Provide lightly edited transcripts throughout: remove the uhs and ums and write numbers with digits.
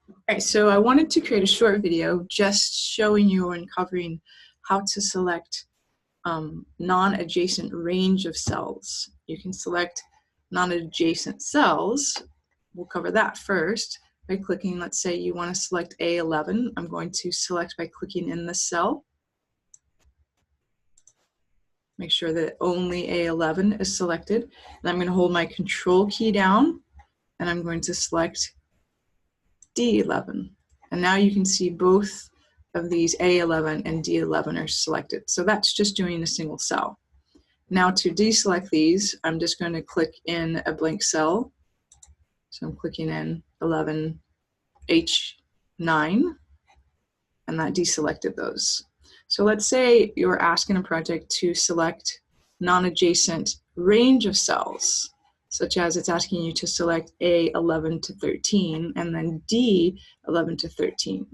All right, so I wanted to create a short video just showing you and covering how to select non-adjacent range of cells. You can select non-adjacent cells. We'll cover that first by clicking, let's say you want to select A11. I'm going to select by clicking in the cell. Make sure that only A11 is selected. And I'm going to hold my control key down and I'm going to select D11. And now you can see both of these A11 and D11 are selected. So that's just doing a single cell. Now to deselect these, I'm just going to click in a blank cell. So I'm clicking in 11H9, and that deselected those. So let's say you're asking a project to select non-adjacent range of cells, such as it's asking you to select A11 to 13 and then D11 to 13.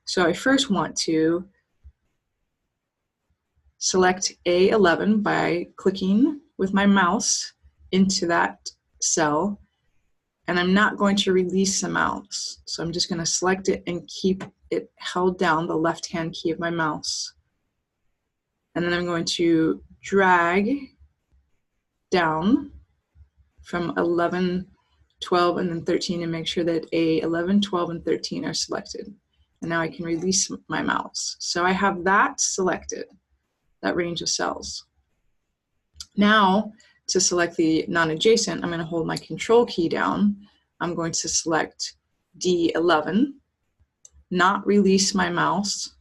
So I first want to select A11 by clicking with my mouse into that cell, and I'm not going to release the mouse. So I'm just going to select it and keep it held down, the left-hand key of my mouse. And then I'm going to drag down from 11, 12, and then 13 and make sure that A11, 12, and 13 are selected. And now I can release my mouse. So I have that selected, that range of cells. Now, to select the non-adjacent, I'm going to hold my control key down. I'm going to select D11, not release my mouse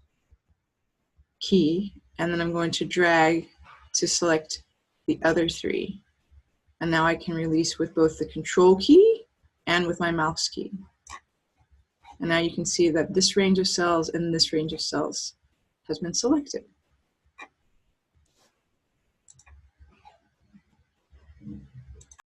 key, and then I'm going to drag to select the other three. And now I can release with both the control key and with my mouse key. And now you can see that this range of cells and this range of cells has been selected.